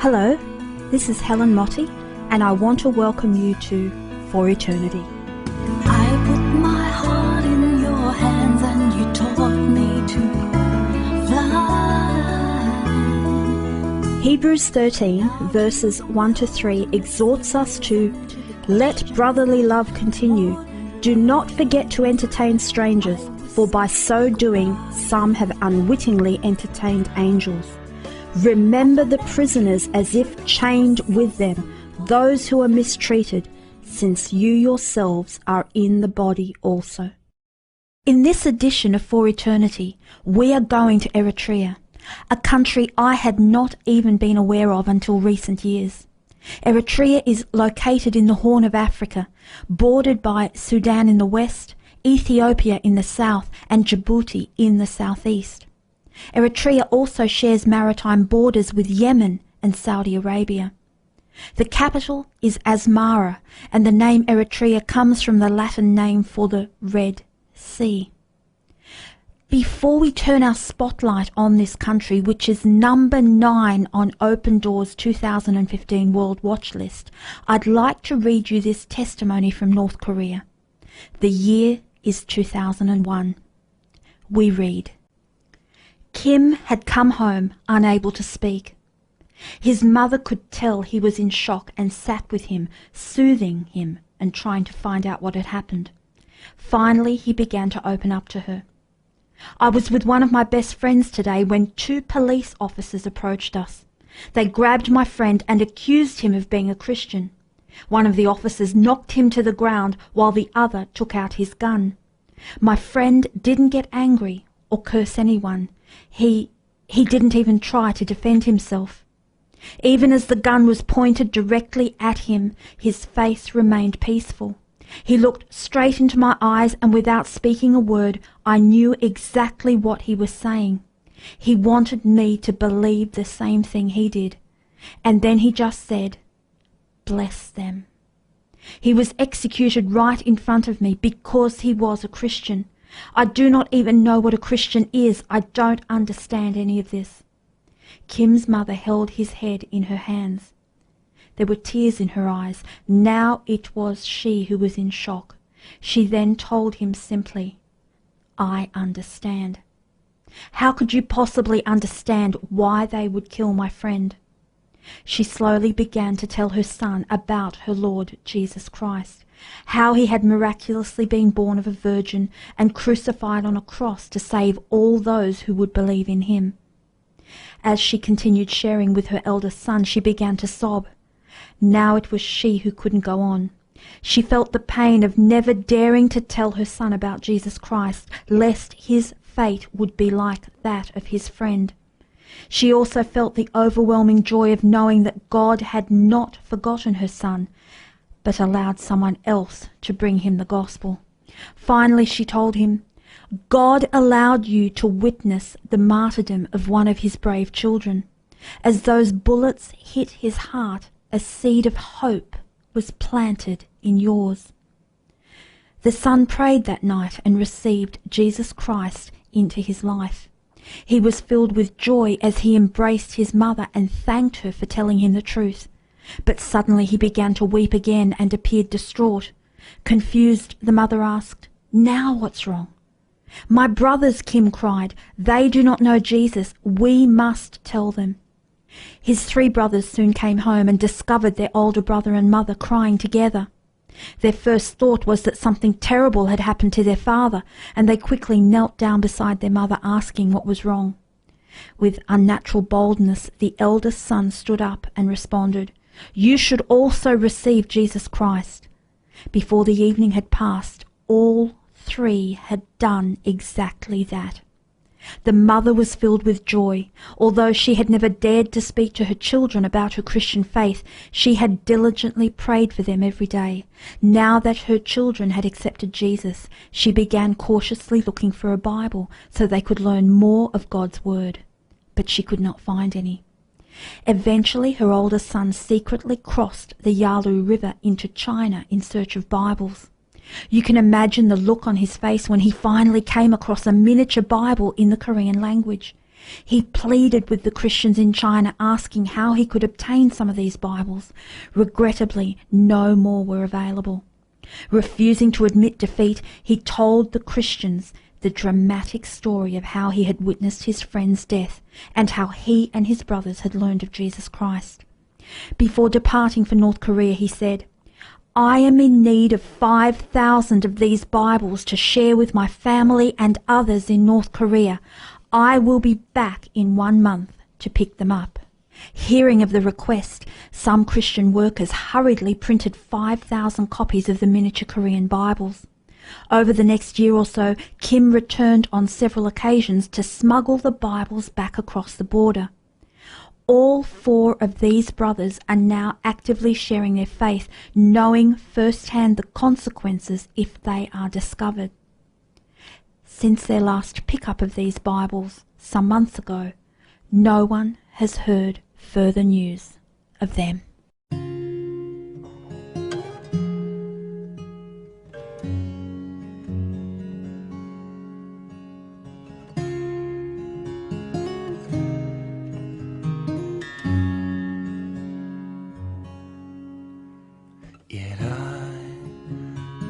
Hello, this is Helen Motti, and I want to welcome you to For Eternity. I put my heart in your hands and you taught me to fly. Hebrews 13 verses 1 to 3 exhorts us to let brotherly love continue. Do not forget to entertain strangers, for by so doing some have unwittingly entertained angels. Remember the prisoners as if chained with them, those who are mistreated, since you yourselves are in the body also. In this edition of For Eternity, we are going to Eritrea, a country I had not even been aware of until recent years. Eritrea is located in the Horn of Africa, bordered by Sudan in the west, Ethiopia in the south, and Djibouti in the southeast. Eritrea also shares maritime borders with Yemen and Saudi Arabia. The capital is Asmara, and the name Eritrea comes from the Latin name for the Red Sea. Before we turn our spotlight on this country, which is number 9 on Open Doors 2015 World Watch List, I'd like to read you this testimony from North Korea. The year is 2001. We read, Kim had come home unable to speak. His mother could tell he was in shock and sat with him, soothing him and trying to find out what had happened. Finally, he began to open up to her. I was with one of my best friends today when 2 police officers approached us. They grabbed my friend and accused him of being a Christian. One of the officers knocked him to the ground while the other took out his gun. My friend didn't get angry or curse anyone. He didn't even try to defend himself. Even as the gun was pointed directly at him, his face remained peaceful. He looked straight into my eyes, and without speaking a word, I knew exactly what he was saying. He wanted me to believe the same thing he did. And then he just said, "Bless them." He was executed right in front of me because he was a Christian. I do not even know what a Christian is. I don't understand any of this. Kim's mother held his head in her hands. There were tears in her eyes. Now it was she who was in shock. She then told him simply, "I understand." How could you possibly understand why they would kill my friend? She slowly began to tell her son about her Lord Jesus Christ, how he had miraculously been born of a virgin and crucified on a cross to save all those who would believe in him. As she continued sharing with her eldest son, she began to sob. Now it was she who couldn't go on. She felt the pain of never daring to tell her son about Jesus Christ, lest his fate would be like that of his friend. She also felt the overwhelming joy of knowing that God had not forgotten her son, but allowed someone else to bring him the gospel. Finally, she told him, God allowed you to witness the martyrdom of one of his brave children. As those bullets hit his heart, a seed of hope was planted in yours. The son prayed that night and received Jesus Christ into his life. He was filled with joy as he embraced his mother and thanked her for telling him the truth. But suddenly he began to weep again and appeared distraught. Confused, the mother asked, "Now what's wrong?" "My brothers," Kim cried. "They do not know Jesus. We must tell them." His 3 brothers soon came home and discovered their older brother and mother crying together. Their first thought was that something terrible had happened to their father, and they quickly knelt down beside their mother asking what was wrong. With unnatural boldness, the eldest son stood up and responded, "You should also receive Jesus Christ." Before the evening had passed, all 3 had done exactly that. The mother was filled with joy. Although she had never dared to speak to her children about her Christian faith, she had diligently prayed for them every day. Now that her children had accepted Jesus, she began cautiously looking for a Bible so they could learn more of God's Word. But she could not find any. Eventually, her older son secretly crossed the Yalu River into China in search of Bibles. You can imagine the look on his face when he finally came across a miniature Bible in the Korean language. He pleaded with the Christians in China, asking how he could obtain some of these Bibles. Regrettably, no more were available. Refusing to admit defeat, he told the Christians the dramatic story of how he had witnessed his friend's death and how he and his brothers had learned of Jesus Christ. Before departing for North Korea, he said, "I am in need of 5,000 of these Bibles to share with my family and others in North Korea. I will be back in 1 month to pick them up." Hearing of the request, some Christian workers hurriedly printed 5,000 copies of the miniature Korean Bibles. Over the next year or so, Kim returned on several occasions to smuggle the Bibles back across the border. All 4 of these brothers are now actively sharing their faith, knowing firsthand the consequences if they are discovered. Since their last pickup of these Bibles, some months ago, no one has heard further news of them. Yet I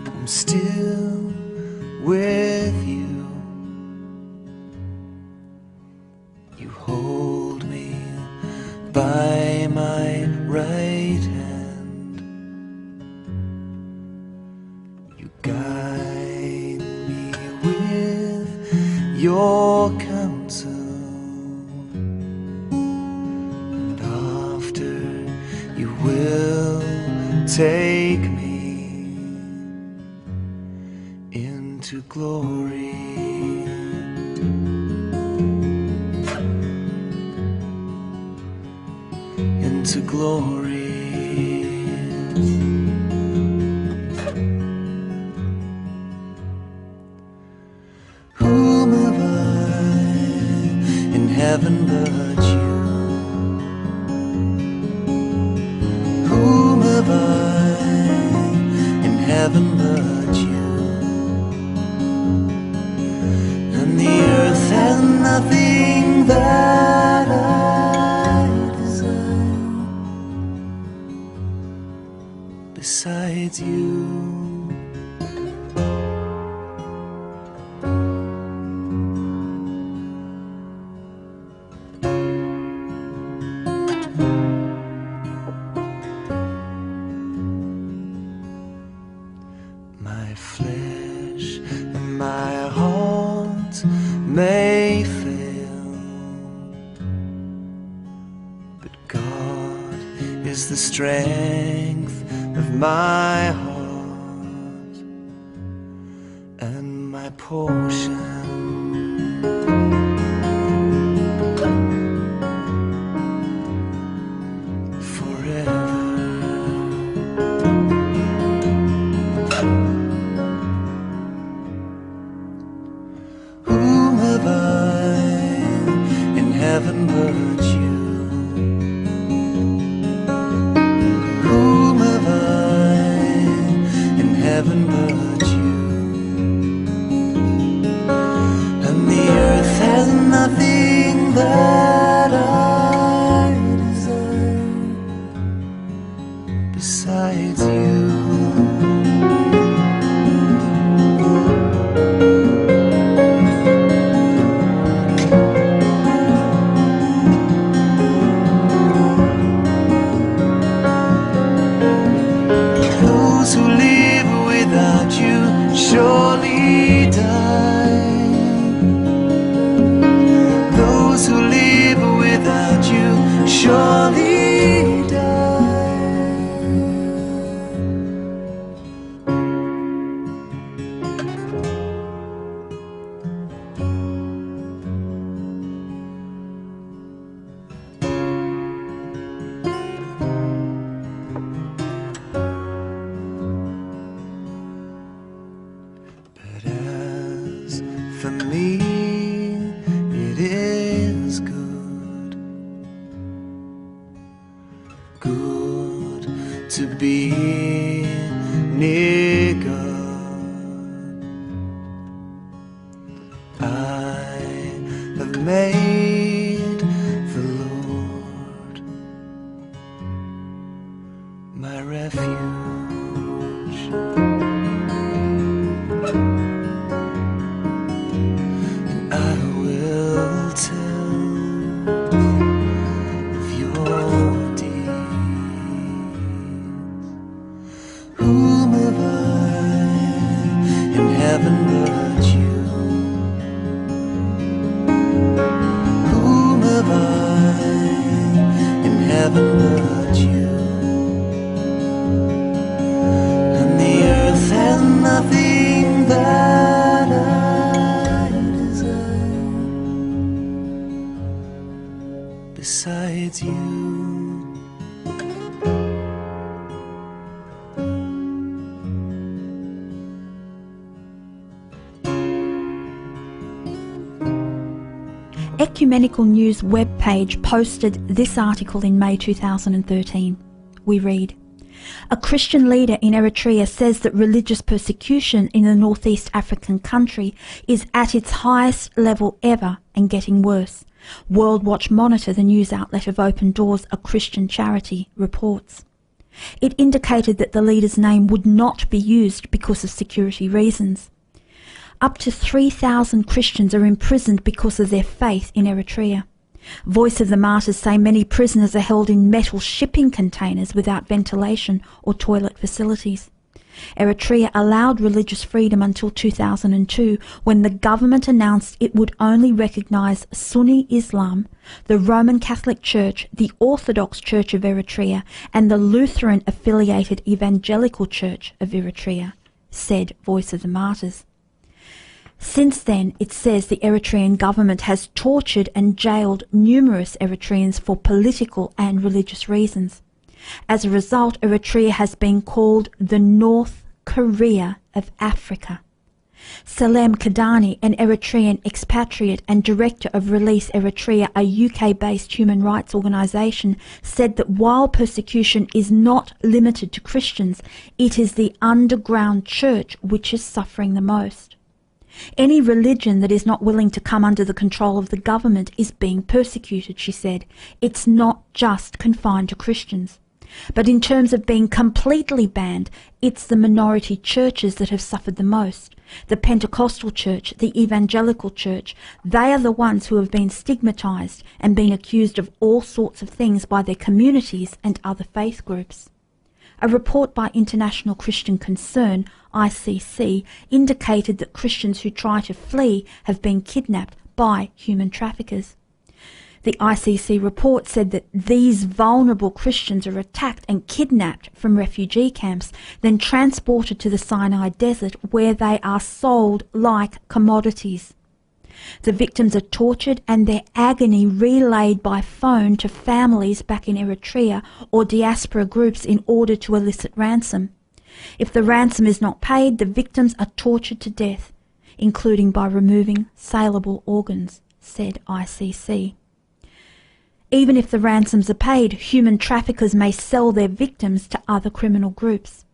am still with you. You hold me by my right hand. You guide me with your counsel. And after you will take me into glory. Into glory. Whom have I in heaven but you? Whom have I in heaven but you? And the earth has nothing that I desire besides you. My flesh and my heart may fail, but God is the strength of my heart and my portion. Whom have I in heaven but you? Whom have I in heaven but you? And the earth has nothing that I desire besides you. Those who live without you surely die. Those who live without you surely die. But as for me, it is good, good to be near God. I have made heaven but you? Whom have I in heaven but you? And the earth has nothing that I desire besides you. Ecumenical News webpage posted this article in May 2013. We read, "A Christian leader in Eritrea says that religious persecution in the northeast African country is at its highest level ever and getting worse. World Watch Monitor, the news outlet of Open Doors, a Christian charity, reports. It indicated that the leader's name would not be used because of security reasons. Up to 3,000 Christians are imprisoned because of their faith in Eritrea. Voice of the Martyrs say many prisoners are held in metal shipping containers without ventilation or toilet facilities. Eritrea allowed religious freedom until 2002, when the government announced it would only recognise Sunni Islam, the Roman Catholic Church, the Orthodox Church of Eritrea, and the Lutheran-affiliated Evangelical Church of Eritrea, said Voice of the Martyrs. Since then, it says the Eritrean government has tortured and jailed numerous Eritreans for political and religious reasons. As a result, Eritrea has been called the North Korea of Africa. Salem Kadani, an Eritrean expatriate and director of Release Eritrea, a UK-based human rights organisation, said that while persecution is not limited to Christians, it is the underground church which is suffering the most. Any religion that is not willing to come under the control of the government is being persecuted, she said. It's not just confined to Christians. But in terms of being completely banned, it's the minority churches that have suffered the most. The Pentecostal church, the Evangelical church, they are the ones who have been stigmatized and been accused of all sorts of things by their communities and other faith groups. A report by International Christian Concern, ICC, indicated that Christians who try to flee have been kidnapped by human traffickers. The ICC report said that these vulnerable Christians are attacked and kidnapped from refugee camps, then transported to the Sinai Desert, where they are sold like commodities. The victims are tortured and their agony relayed by phone to families back in Eritrea or diaspora groups in order to elicit ransom. If the ransom is not paid, the victims are tortured to death, including by removing saleable organs, said ICC. Even if the ransoms are paid, human traffickers may sell their victims to other criminal groups.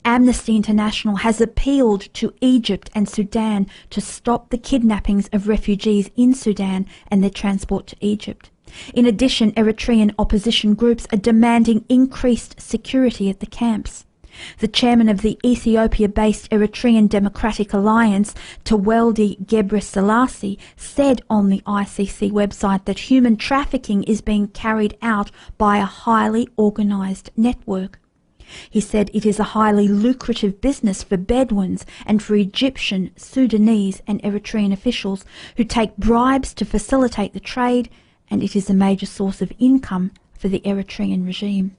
Amnesty International has appealed to Egypt and Sudan to stop the kidnappings of refugees in Sudan and their transport to Egypt. In addition, Eritrean opposition groups are demanding increased security at the camps. The chairman of the Ethiopia-based Eritrean Democratic Alliance, Teweldi Gebrselassie, said on the ICC website that human trafficking is being carried out by a highly organised network. He said it is a highly lucrative business for Bedouins and for Egyptian, Sudanese and Eritrean officials who take bribes to facilitate the trade, and it is a major source of income for the Eritrean regime.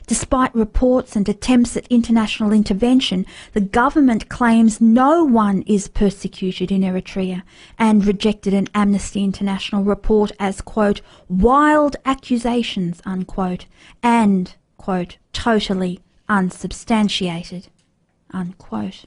Despite reports and attempts at international intervention, the government claims no one is persecuted in Eritrea and rejected an Amnesty International report as, quote, wild accusations, unquote, and, quote, totally unsubstantiated, unquote.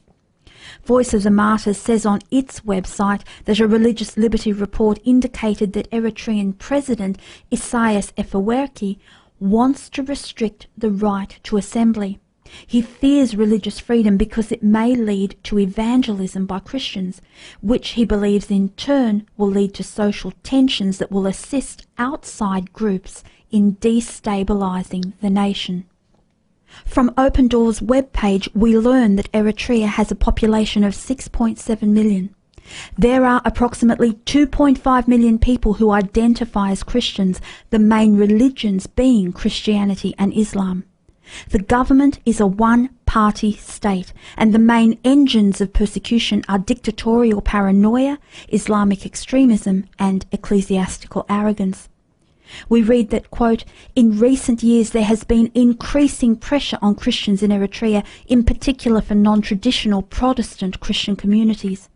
Voice of the Martyrs says on its website that a religious liberty report indicated that Eritrean President Isaias Afwerki wants to restrict the right to assembly. He fears religious freedom because it may lead to evangelism by Christians, which he believes in turn will lead to social tensions that will assist outside groups in destabilizing the nation. From Open Doors webpage, we learn that Eritrea has a population of 6.7 million. There are approximately 2.5 million people who identify as Christians, the main religions being Christianity and Islam. The government is a one-party one-party state, and the main engines of persecution are dictatorial paranoia, Islamic extremism, and ecclesiastical arrogance. We read that, quote, "In recent years there has been increasing pressure on Christians in Eritrea, in particular for non-traditional Protestant Christian communities.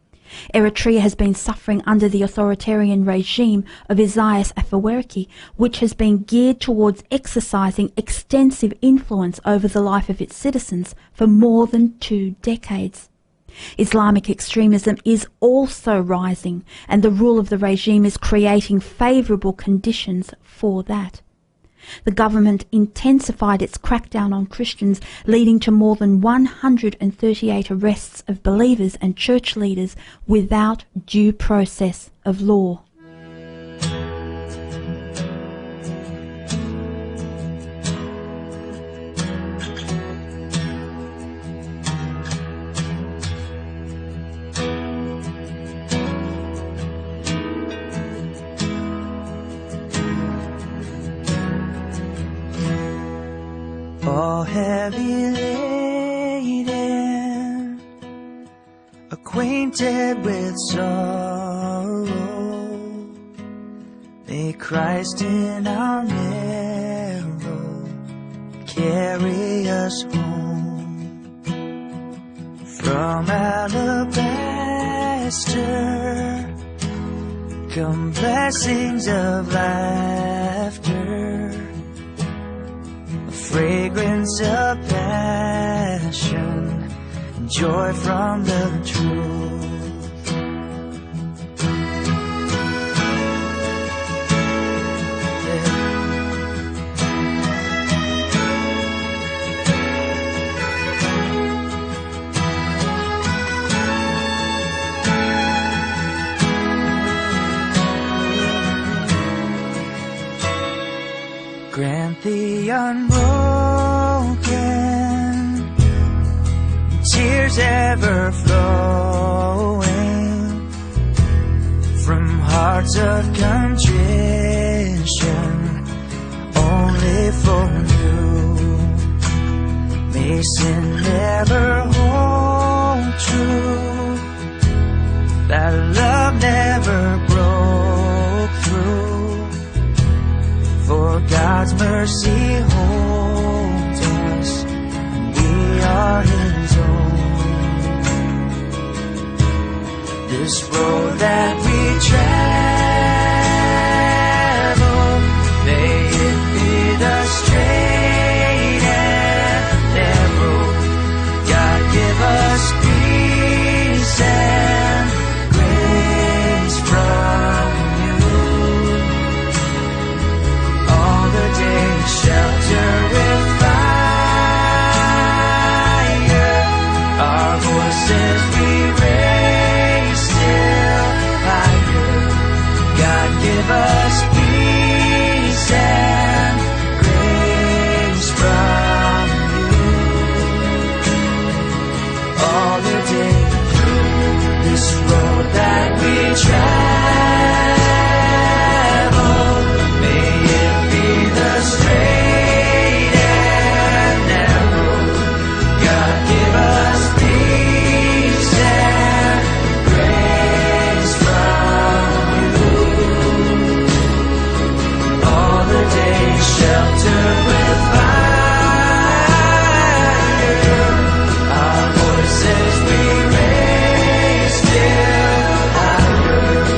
Eritrea has been suffering under the authoritarian regime of Isaias Afewerki, which has been geared towards exercising extensive influence over the life of its citizens for more than 2 decades. Islamic extremism is also rising, and the rule of the regime is creating favourable conditions for that. The government intensified its crackdown on Christians, leading to more than 138 arrests of believers and church leaders without due process of law." All heavy laden, acquainted with sorrow, may Christ in our narrow carry us home. From alabaster come blessings of laughter, fragrance of passion, joy from the truth. Grant the unbroken, tears ever flowing from hearts of contrition, only for you. May sin never hold true, that love never broke through. For God's mercy holds us, and we are His own. This road that we travel, may it be the straight and narrow. God give us peace and grace from shelter with fire, our voices we raise still higher. God give us peace and grace from you. All the day through this road that we travel, may it be the straight shelter with fire, our voices we raise still higher.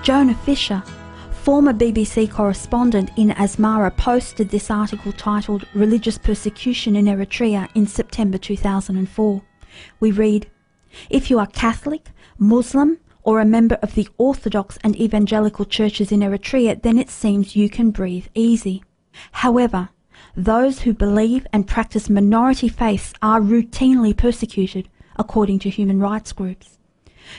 Jonah Fisher, former BBC correspondent in Asmara, posted this article titled Religious Persecution in Eritrea in September 2004. We read, "If you are Catholic, Muslim, or a member of the Orthodox and Evangelical churches in Eritrea, then it seems you can breathe easy. However, those who believe and practice minority faiths are routinely persecuted, according to human rights groups.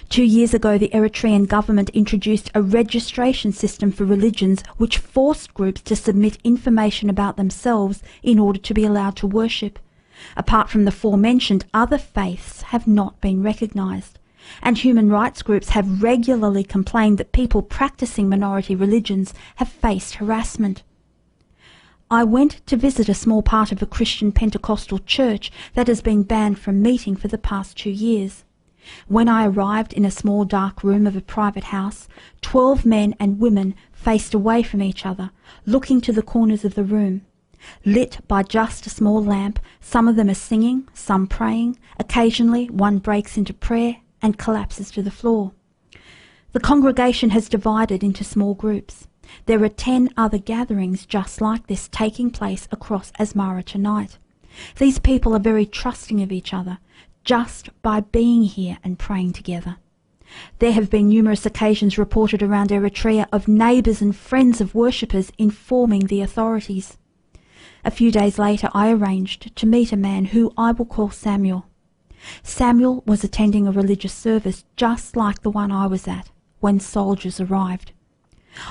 2 years ago, the Eritrean government introduced a registration system for religions which forced groups to submit information about themselves in order to be allowed to worship. Apart from the aforementioned, other faiths have not been recognised, and human rights groups have regularly complained that people practising minority religions have faced harassment. I went to visit a small part of a Christian Pentecostal church that has been banned from meeting for the past 2 years. When I arrived in a small dark room of a private house, 12 men and women faced away from each other, looking to the corners of the room. Lit by just a small lamp, some of them are singing, some praying. Occasionally one breaks into prayer and collapses to the floor. The congregation has divided into small groups. There are 10 other gatherings just like this taking place across Asmara tonight. These people are very trusting of each other, just by being here and praying together. There have been numerous occasions reported around Eritrea of neighbours and friends of worshippers informing the authorities. A few days later, I arranged to meet a man who I will call Samuel. Samuel was attending a religious service just like the one I was at when soldiers arrived.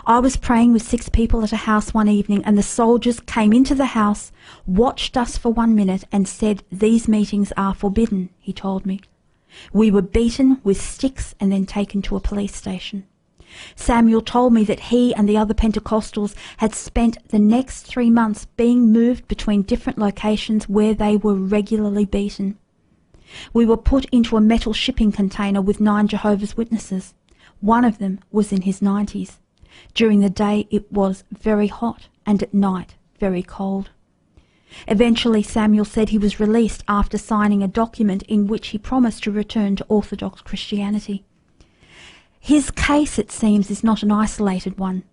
I was praying with 6 people at a house one evening, and the soldiers came into the house, watched us for 1 minute and said, "These meetings are forbidden," he told me. We were beaten with sticks and then taken to a police station. Samuel told me that he and the other Pentecostals had spent the next 3 months being moved between different locations where they were regularly beaten. We were put into a metal shipping container with 9 Jehovah's Witnesses. One of them was in his 90s. During the day it was very hot, and at night very cold. Eventually Samuel said he was released after signing a document in which he promised to return to Orthodox Christianity. His case, it seems, is not an isolated one.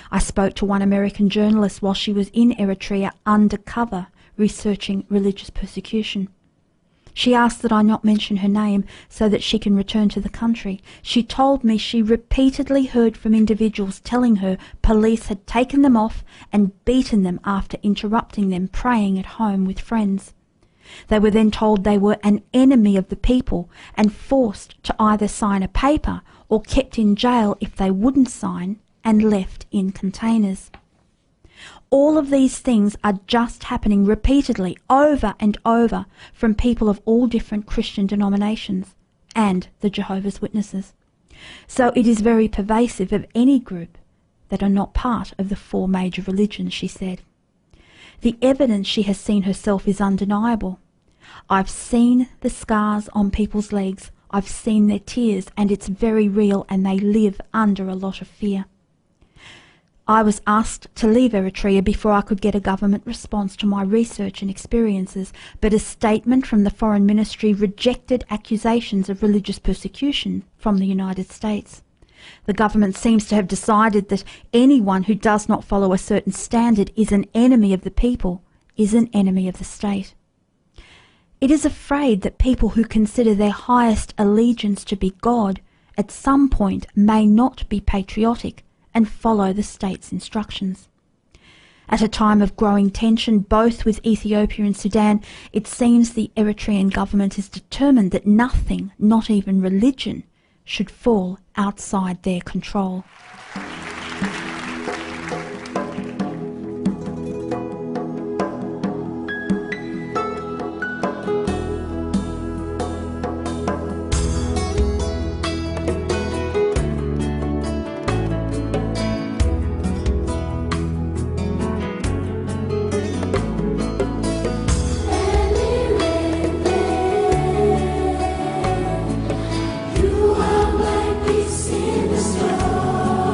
I spoke to one American journalist while she was in Eritrea undercover researching religious persecution. She asked that I not mention her name so that she can return to the country. She told me she repeatedly heard from individuals telling her police had taken them off and beaten them after interrupting them praying at home with friends. They were then told they were an enemy of the people and forced to either sign a paper or kept in jail if they wouldn't sign and left in containers. All of these things are just happening repeatedly over and over from people of all different Christian denominations and the Jehovah's Witnesses. So it is very pervasive of any group that are not part of the 4 major religions, she said. The evidence she has seen herself is undeniable. I've seen the scars on people's legs, I've seen their tears, and it's very real, and they live under a lot of fear. I was asked to leave Eritrea before I could get a government response to my research and experiences, but a statement from the Foreign Ministry rejected accusations of religious persecution from the United States. The government seems to have decided that anyone who does not follow a certain standard is an enemy of the people, is an enemy of the state. It is afraid that people who consider their highest allegiance to be God at some point may not be patriotic and follow the state's instructions. At a time of growing tension both with Ethiopia and Sudan, it seems the Eritrean government is determined that nothing, not even religion, should fall outside their control. You are my peace in the storm.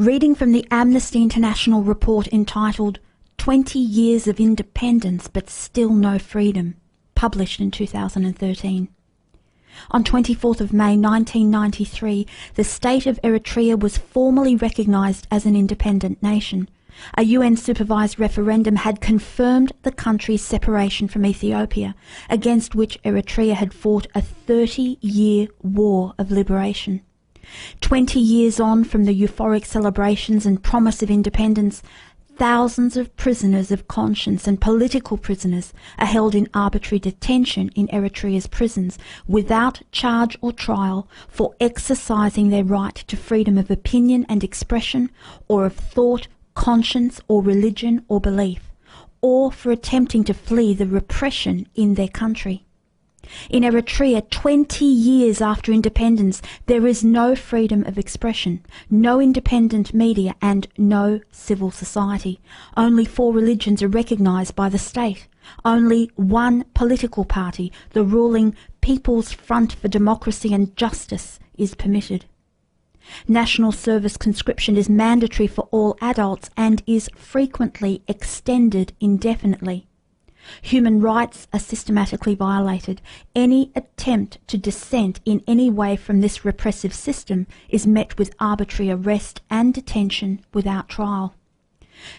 Reading from the Amnesty International report entitled 20 Years of Independence but Still No Freedom, published in 2013. On 24th of May 1993, the state of Eritrea was formally recognised as an independent nation. A UN-supervised referendum had confirmed the country's separation from Ethiopia, against which Eritrea had fought a 30-year war of liberation. 20 years on from the euphoric celebrations and promise of independence, thousands of prisoners of conscience and political prisoners are held in arbitrary detention in Eritrea's prisons without charge or trial for exercising their right to freedom of opinion and expression, or of thought, conscience or religion or belief, or for attempting to flee the repression in their country. In Eritrea, 20 years after independence, there is no freedom of expression, no independent media and no civil society. Only 4 religions are recognised by the state. Only one political party, the ruling People's Front for Democracy and Justice, is permitted. National service conscription is mandatory for all adults and is frequently extended indefinitely. Human rights are systematically violated. Any attempt to dissent in any way from this repressive system is met with arbitrary arrest and detention without trial.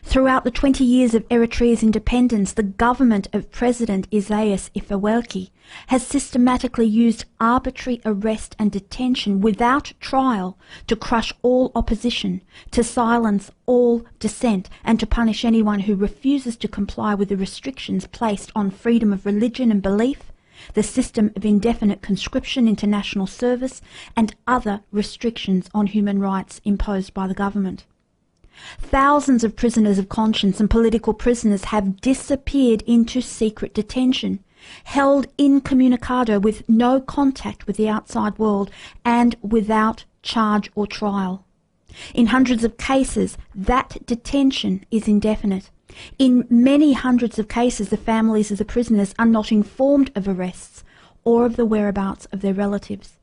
Throughout the 20 years of Eritrea's independence, the government of President Isaias Afwerki has systematically used arbitrary arrest and detention without trial to crush all opposition, to silence all dissent, and to punish anyone who refuses to comply with the restrictions placed on freedom of religion and belief, the system of indefinite conscription into national service, and other restrictions on human rights imposed by the government. Thousands of prisoners of conscience and political prisoners have disappeared into secret detention, held incommunicado with no contact with the outside world and without charge or trial. In hundreds of cases, that detention is indefinite. In many hundreds of cases, the families of the prisoners are not informed of arrests or of the whereabouts of their relatives,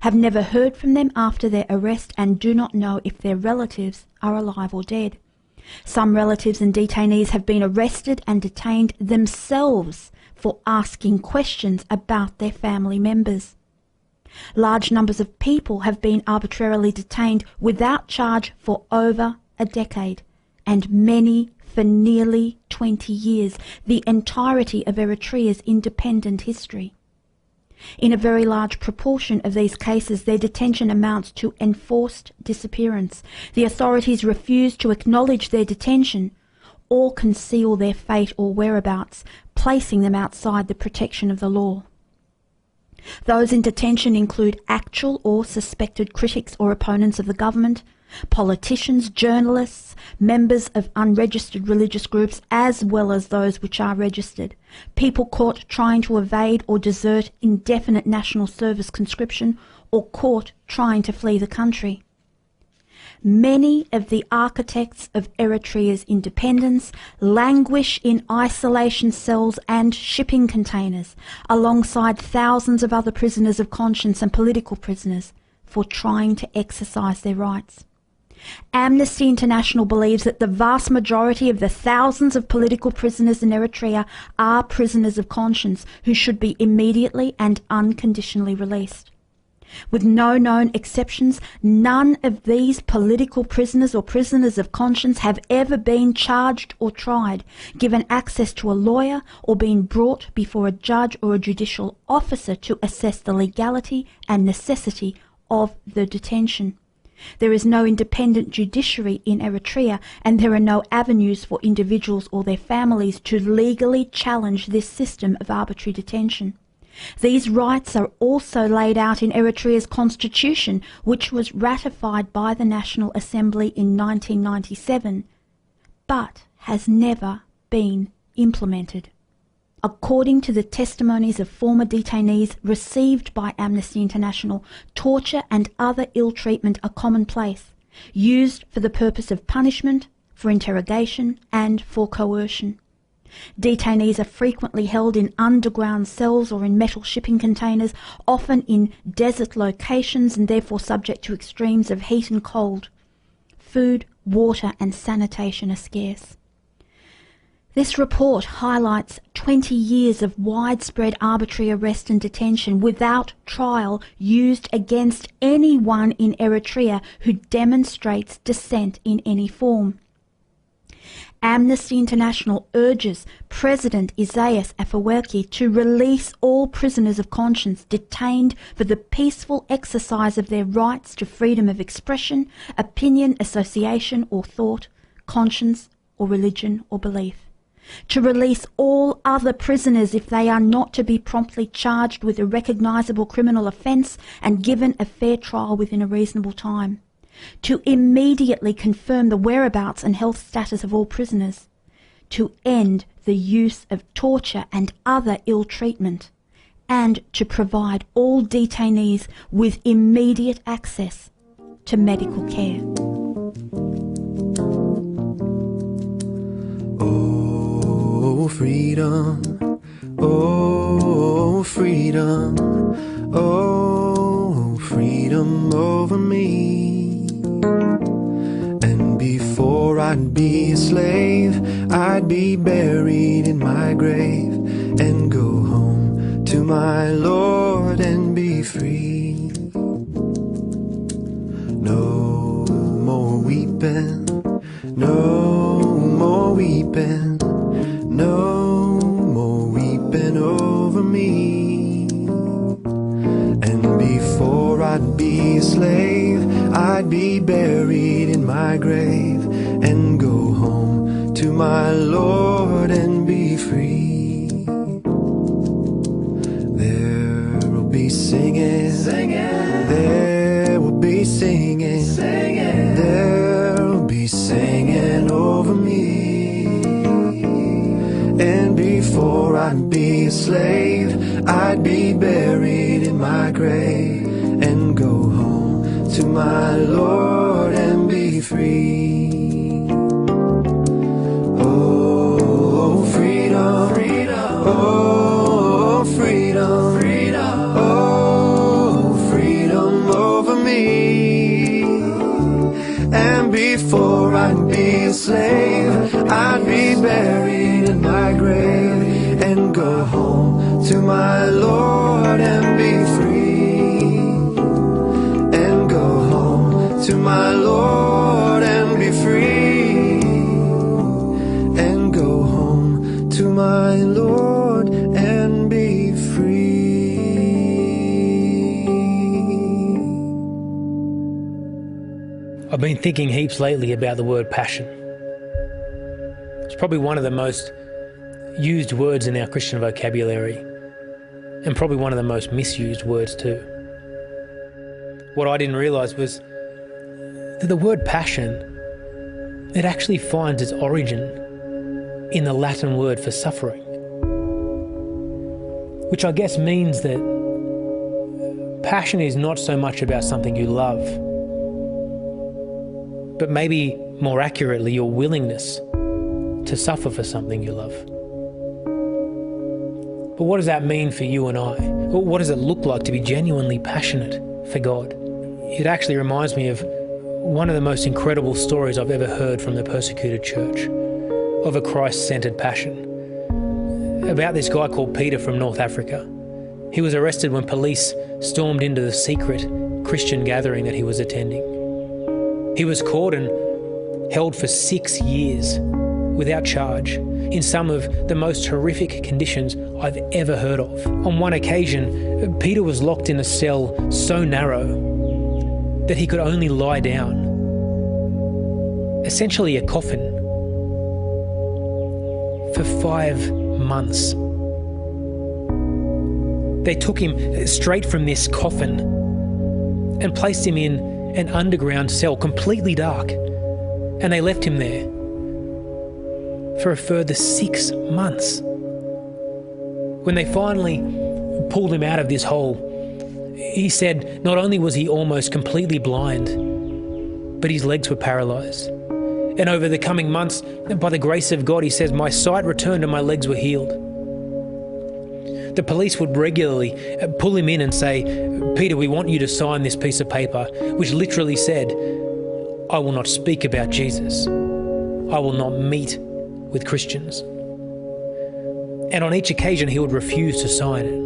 have never heard from them after their arrest, and do not know if their relatives are alive or dead. Some relatives and detainees have been arrested and detained themselves for asking questions about their family members. Large numbers of people have been arbitrarily detained without charge for over a decade, and many for nearly 20 years, the entirety of Eritrea's independent history. In a very large proportion of these cases, their detention amounts to enforced disappearance. The authorities refuse to acknowledge their detention or conceal their fate or whereabouts, placing them outside the protection of the law. Those in detention include actual or suspected critics or opponents of the government, politicians, journalists, members of unregistered religious groups, as well as those which are registered, people caught trying to evade or desert indefinite national service conscription, or caught trying to flee the country. Many of the architects of Eritrea's independence languish in isolation cells and shipping containers, alongside thousands of other prisoners of conscience and political prisoners, for trying to exercise their rights. Amnesty International believes that the vast majority of the thousands of political prisoners in Eritrea are prisoners of conscience who should be immediately and unconditionally released. With no known exceptions, none of these political prisoners or prisoners of conscience have ever been charged or tried, given access to a lawyer, or been brought before a judge or a judicial officer to assess the legality and necessity of the detention. There is no independent judiciary in Eritrea, and there are no avenues for individuals or their families to legally challenge this system of arbitrary detention. These rights are also laid out in Eritrea's constitution, which was ratified by the National Assembly in 1997, but has never been implemented. According to the testimonies of former detainees received by Amnesty International, torture and other ill treatment are commonplace, used for the purpose of punishment, for interrogation, and for coercion. Detainees are frequently held in underground cells or in metal shipping containers, often in desert locations and therefore subject to extremes of heat and cold. food, water and sanitation are scarce. This report highlights 20 years of widespread arbitrary arrest and detention without trial used against anyone in Eritrea who demonstrates dissent in any form. Amnesty International urges President Isaias Afwerki to release all prisoners of conscience detained for the peaceful exercise of their rights to freedom of expression, opinion, association or thought, conscience or religion or belief. To release all other prisoners if they are not to be promptly charged with a recognisable criminal offence and given a fair trial within a reasonable time. To immediately confirm the whereabouts and health status of all prisoners. To end the use of torture and other ill treatment. And to provide all detainees with immediate access to medical care. Oh, freedom, oh, freedom, oh, freedom over me. And before I'd be a slave, I'd be buried in my grave and go home to my Lord and be free. No more weeping, no more weeping, no more weeping over me. And before I'd be a slave, I'd be buried in my grave and go home to my Lord and be free. There will be singing, there will be singing, there will be singing over me. And before I'd be a slave, I'd be buried in my grave and go home to my Lord and be free. Oh, freedom, freedom, oh, freedom, freedom, oh, freedom over me. And before I'd be a slave, I'd be buried in my grave and go home to my Lord and be free. And go home to my Lord and be free. And go home to my Lord and be free. I've been thinking heaps lately about the word passion. It's probably one of the most used words in our Christian vocabulary, and probably one of the most misused words too. What I didn't realise was that the word passion, it actually finds its origin in the Latin word for suffering, which I guess means that passion is not so much about something you love, but maybe more accurately your willingness to suffer for something you love. But what does that mean for you and I? What does it look like to be genuinely passionate for God? It actually reminds me of one of the most incredible stories I've ever heard from the Persecuted church, of a Christ-centered passion. About this guy called Peter from North Africa. He was arrested when police stormed into the secret Christian gathering that he was attending. He was caught and held for 6 years without charge, in some of the most horrific conditions I've ever heard of. On one occasion, Peter was locked in a cell so narrow that he could only lie down, essentially a coffin, for 5 months. They took him straight from this coffin and placed him in an underground cell, completely dark, and they left him there for a further 6 months. When they finally pulled him out of this hole, he said not only was he almost completely blind, but his legs were paralysed. And over the coming months, by the grace of God, he says, my sight returned and my legs were healed. The police would regularly pull him in and say, Peter, we want you to sign this piece of paper, which literally said, I will not speak about Jesus. I will not meet with Christians. And on each occasion he would refuse to sign it.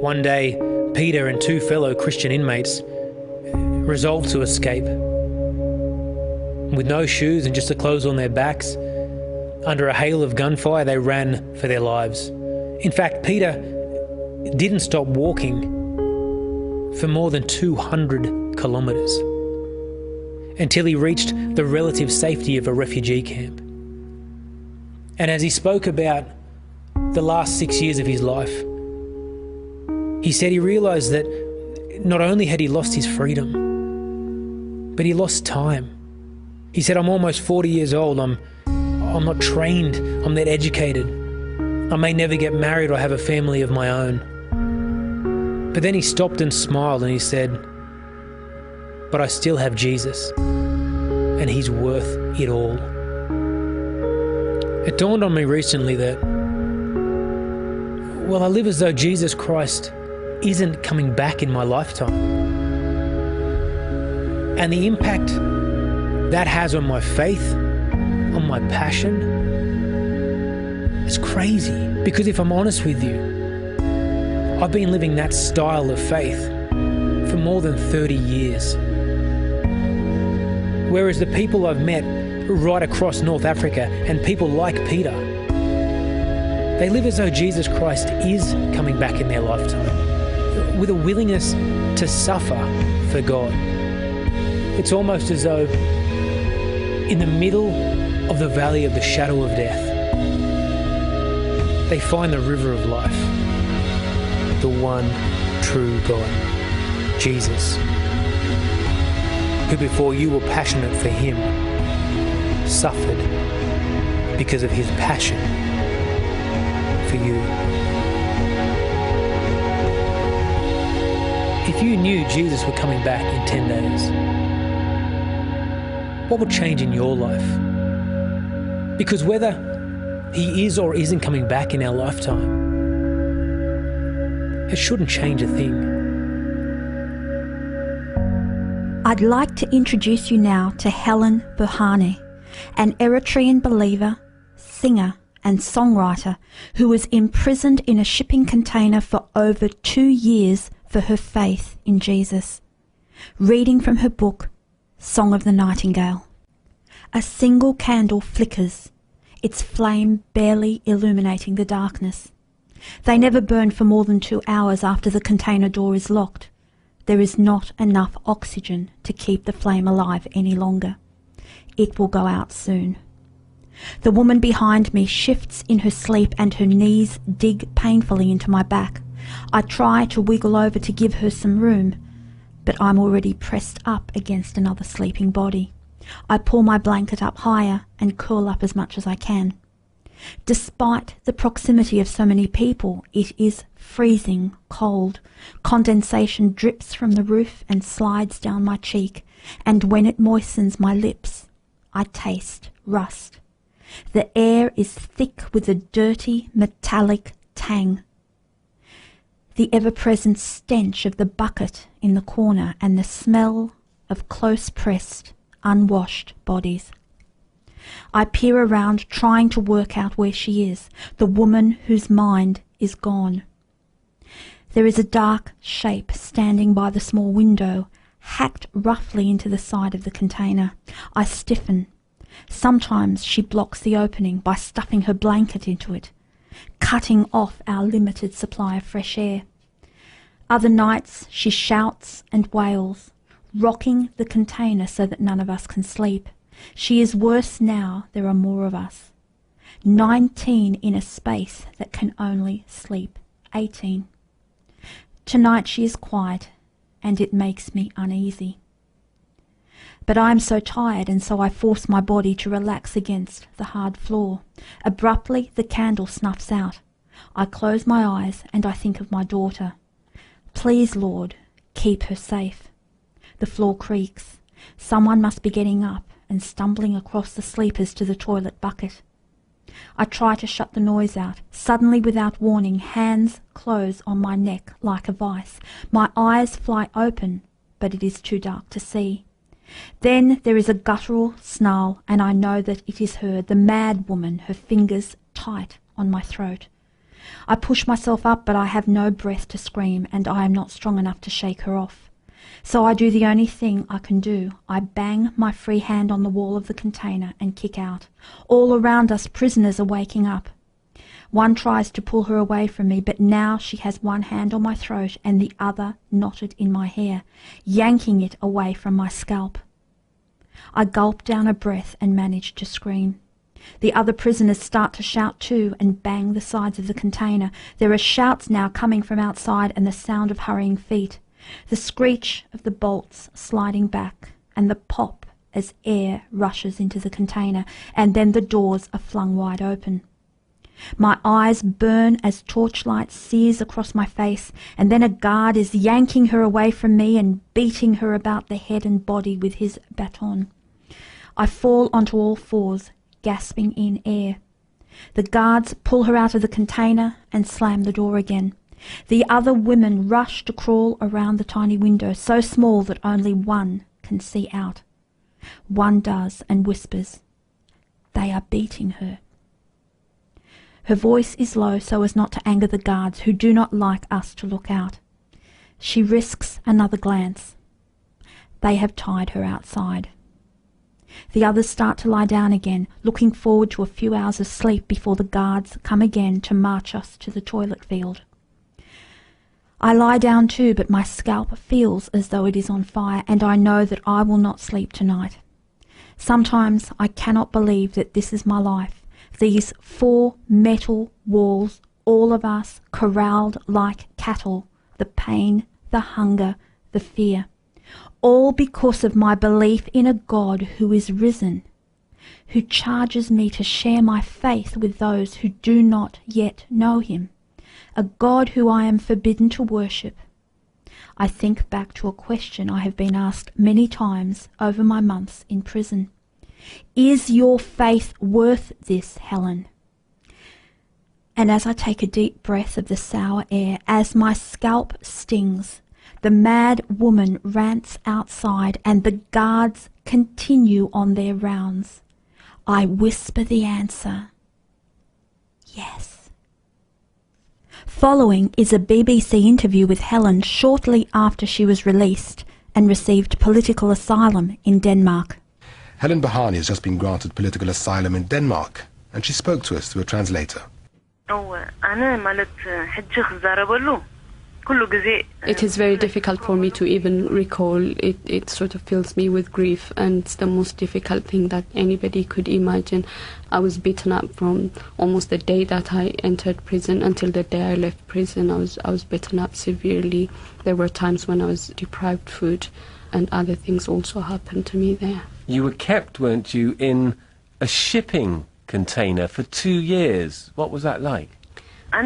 One day, Peter and 2 fellow Christian inmates resolved to escape. With no shoes and just the clothes on their backs, under a hail of gunfire, they ran for their lives. In fact, Peter didn't stop walking for more than 200 kilometres until he reached the relative safety of a refugee camp. And as he spoke about the last 6 years of his life, he said he realised that not only had he lost his freedom, but he lost time. He said, I'm almost 40 years old, I'm not trained, I'm not educated. I may never get married or have a family of my own. But then he stopped and smiled and he said, but I still have Jesus, and he's worth it all. It dawned on me recently that, well, I live as though Jesus Christ isn't coming back in my lifetime. And the impact that has on my faith, on my passion, is crazy. Because if I'm honest with you, I've been living that style of faith for more than 30 years. Whereas the people I've met right across North Africa and people like Peter, they live as though Jesus Christ is coming back in their lifetime, with a willingness to suffer for God. It's almost as though in the middle of the valley of the shadow of death, they find the river of life, the one true God, Jesus, who before you were passionate for him, suffered because of his passion for you. If you knew Jesus were coming back in 10 days, what would change in your life? Because whether he is or isn't coming back in our lifetime, it shouldn't change a thing. I'd like to introduce you now to Helen Berhane, an Eritrean believer, singer and songwriter who was imprisoned in a shipping container for over 2 years for her faith in Jesus. Reading from her book, Song of the Nightingale. A single candle flickers, its flame barely illuminating the darkness. They never burn for more than 2 hours after the container door is locked. There is not enough oxygen to keep the flame alive any longer. It will go out soon. The woman behind me shifts in her sleep and her knees dig painfully into my back. I try to wiggle over to give her some room, but I'm already pressed up against another sleeping body. I pull my blanket up higher and curl up as much as I can. Despite the proximity of so many people, it is freezing cold. Condensation drips from the roof and slides down my cheek, and when it moistens my lips, I taste rust. The air is thick with a dirty, metallic tang. The ever-present stench of the bucket in the corner and the smell of close-pressed, unwashed bodies. I peer around, trying to work out where she is, the woman whose mind is gone. There is a dark shape standing by the small window, hacked roughly into the side of the container. I stiffen. Sometimes she blocks the opening by stuffing her blanket into it, cutting off our limited supply of fresh air. Other nights she shouts and wails, rocking the container so that none of us can sleep. She is worse now there are more of us. 19 in a space that can only sleep 18. Tonight she is quiet, and it makes me uneasy. But I am so tired, and so I force my body to relax against the hard floor. Abruptly the candle snuffs out. I close my eyes and I think of my daughter. Please, Lord, keep her safe. The floor creaks. Someone must be getting up and stumbling across the sleepers to the toilet bucket. I try to shut the noise out. Suddenly, without warning, hands close on my neck like a vice. My eyes fly open, but it is too dark to see. Then there is a guttural snarl, and I know that it is her, the mad woman, her fingers tight on my throat. I push myself up, but I have no breath to scream, and I am not strong enough to shake her off. So I do the only thing I can do. I bang my free hand on the wall of the container and kick out. All around us, prisoners are waking up. One tries to pull her away from me, but now she has one hand on my throat and the other knotted in my hair, yanking it away from my scalp. I gulp down a breath and manage to scream. The other prisoners start to shout too and bang the sides of the container. There are shouts now coming from outside and the sound of hurrying feet, the screech of the bolts sliding back, and the pop as air rushes into the container, and then the doors are flung wide open. My eyes burn as torchlight sears across my face, and then a guard is yanking her away from me and beating her about the head and body with his baton. I fall onto all fours, gasping in air. The guards pull her out of the container and slam the door again. The other women rush to crawl around the tiny window, so small that only one can see out. One does and whispers, "They are beating her." Her voice is low so as not to anger the guards, who do not like us to look out. She risks another glance. They have tied her outside. The others start to lie down again, looking forward to a few hours of sleep before the guards come again to march us to the toilet field. I lie down too, but my scalp feels as though it is on fire, and I know that I will not sleep tonight. Sometimes I cannot believe that this is my life. These 4 metal walls, all of us corralled like cattle, the pain, the hunger, the fear, all because of my belief in a God who is risen, who charges me to share my faith with those who do not yet know him, a God who I am forbidden to worship. I think back to a question I have been asked many times over my months in prison. Is your faith worth this, Helen? And as I take a deep breath of the sour air, as my scalp stings, the mad woman rants outside and the guards continue on their rounds. I whisper the answer, yes. Following is a BBC interview with Helen shortly after she was released and received political asylum in Denmark. Helen Bahani has just been granted political asylum in Denmark, and she spoke to us through a translator. It is very difficult for me to even recall. It sort of fills me with grief, and it's the most difficult thing that anybody could imagine. I was beaten up from almost the day that I entered prison until the day I left prison. I was beaten up severely. There were times when I was deprived food, and other things also happened to me there. You were kept, weren't you, in a shipping container for 2 years. What was that like? I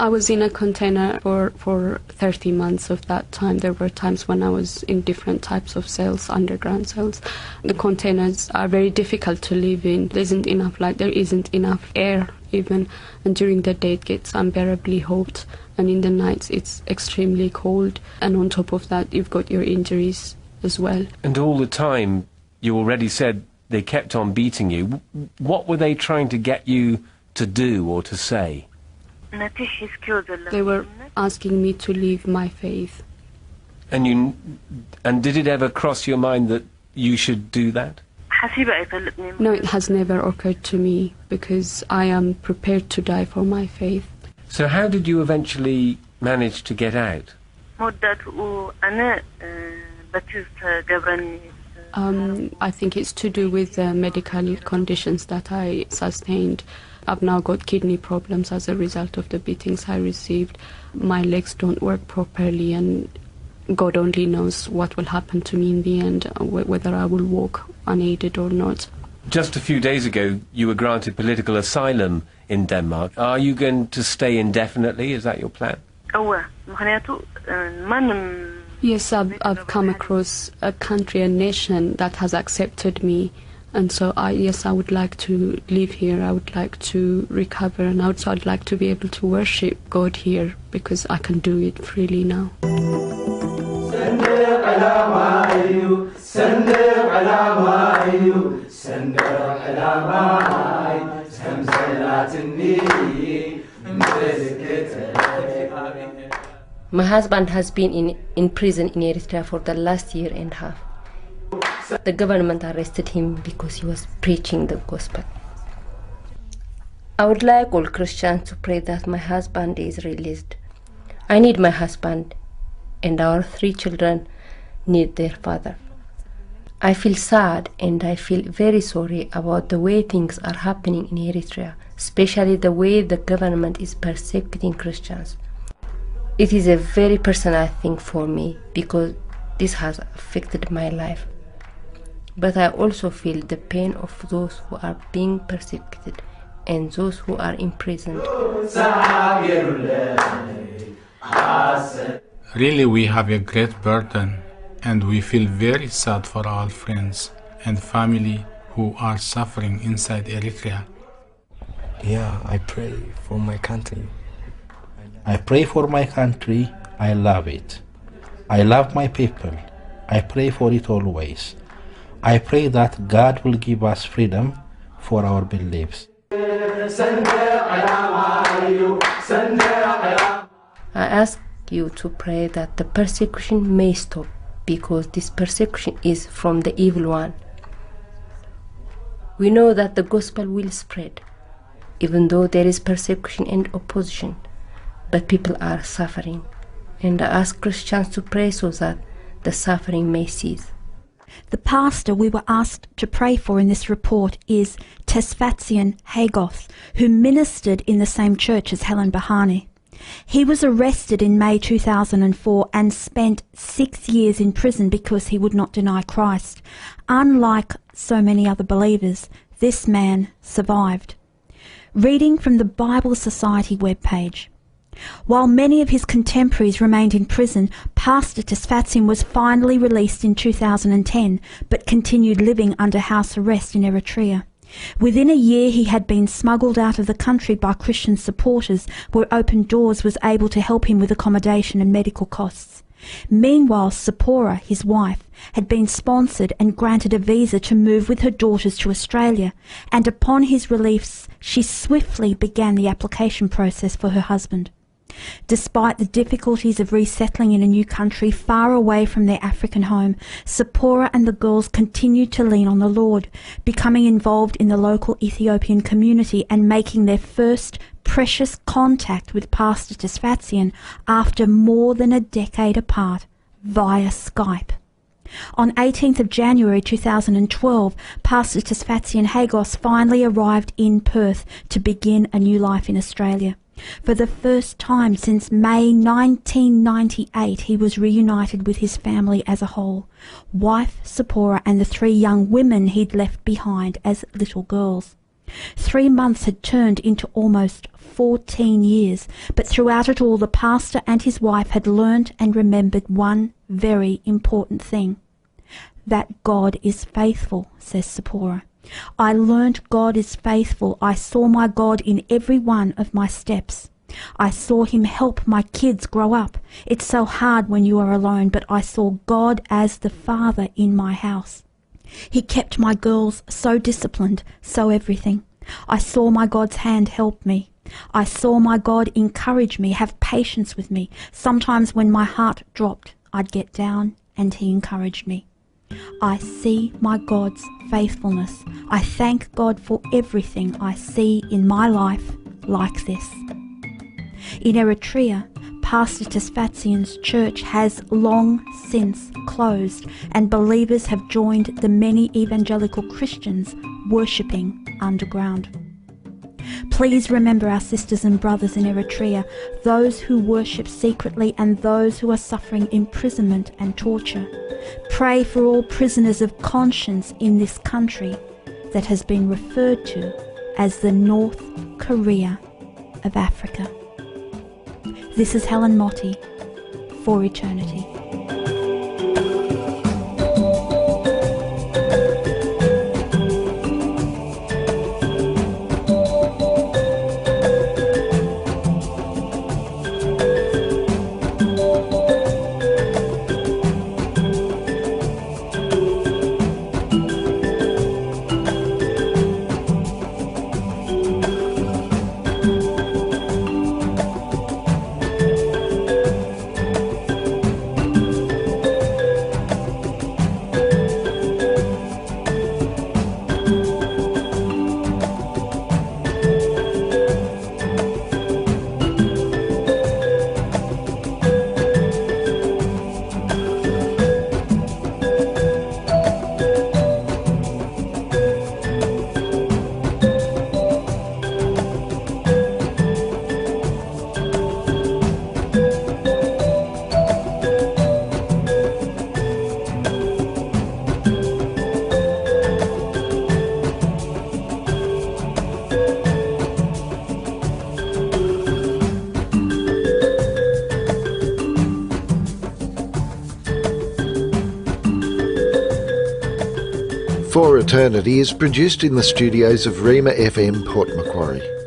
was in a container for 30 months of that time. There were times when I was in different types of cells, underground cells. The containers are very difficult to live in. There isn't enough light, there isn't enough air even, and during the day it gets unbearably hot, and in the nights it's extremely cold, and on top of that you've got your injuries as well. And all the time, you already said they kept on beating you. What were they trying to get you to do or to say? They were asking me to leave my faith. And did it ever cross your mind that you should do that? No, it has never occurred to me, because I am prepared to die for my faith. So how did you eventually manage to get out? I think it's to do with the medical conditions that I sustained. I've now got kidney problems as a result of the beatings I received. My legs don't work properly, and God only knows what will happen to me in the end, whether I will walk unaided or not. Just a few days ago, you were granted political asylum in Denmark. Are you going to stay indefinitely? Is that your plan? Yes, I've come across a country, a nation that has accepted me, and so I would like to live here. I would like to recover, and I'd like to be able to worship God here, because I can do it freely now. My husband has been in prison in Eritrea for the last year and a half. The government arrested him because he was preaching the gospel. I would like all Christians to pray that my husband is released. I need my husband, and our 3 children need their father. I feel sad and I feel very sorry about the way things are happening in Eritrea, especially the way the government is persecuting Christians. It is a very personal thing for me because this has affected my life. But I also feel the pain of those who are being persecuted and those who are imprisoned. Really, we have a great burden, and we feel very sad for our friends and family who are suffering inside Eritrea. Yeah, I pray for my country. I pray for my country. I love it. I love my people. I pray for it always. I pray that God will give us freedom for our beliefs. I ask you to pray that the persecution may stop, because this persecution is from the evil one. We know that the gospel will spread, even though there is persecution and opposition, but people are suffering. And I ask Christians to pray so that the suffering may cease. The pastor we were asked to pray for in this report is Tesfatsion Hagos, who ministered in the same church as Helen Bahani. He was arrested in May 2004 and spent 6 years in prison because he would not deny Christ. Unlike so many other believers, this man survived. Reading from the Bible Society webpage. While many of his contemporaries remained in prison, Pastor Tesfatsion was finally released in 2010, but continued living under house arrest in Eritrea. Within a year he had been smuggled out of the country by Christian supporters, where Open Doors was able to help him with accommodation and medical costs. Meanwhile, Sephora, his wife, had been sponsored and granted a visa to move with her daughters to Australia, and upon his release she swiftly began the application process for her husband. Despite the difficulties of resettling in a new country far away from their African home, Sephora and the girls continued to lean on the Lord, becoming involved in the local Ethiopian community and making their first precious contact with Pastor Tesfatsion after more than a decade apart via Skype. On 18th of January 2012, Pastor Tesfatsion Hagos finally arrived in Perth to begin a new life in Australia. For the first time since May 1998, he was reunited with his family as a whole, wife Sephora and the 3 young women he'd left behind as little girls. 3 months had turned into almost 14 years, but throughout it all the pastor and his wife had learnt and remembered one very important thing. That God is faithful, says Sephora. I learnt God is faithful. I saw my God in every one of my steps. I saw him help my kids grow up. It's so hard when you are alone, but I saw God as the Father in my house. He kept my girls so disciplined, so everything. I saw my God's hand help me. I saw my God encourage me, have patience with me. Sometimes when my heart dropped, I'd get down and he encouraged me. I see my God's faithfulness. I thank God for everything I see in my life like this. In Eritrea, Pastor Tesfatsion's church has long since closed, and believers have joined the many evangelical Christians worshipping underground. Please remember our sisters and brothers in Eritrea, those who worship secretly and those who are suffering imprisonment and torture. Pray for all prisoners of conscience in this country that has been referred to as the North Korea of Africa. This is Helen Motti for Eternity. For Eternity is produced in the studios of Rima FM Port Macquarie.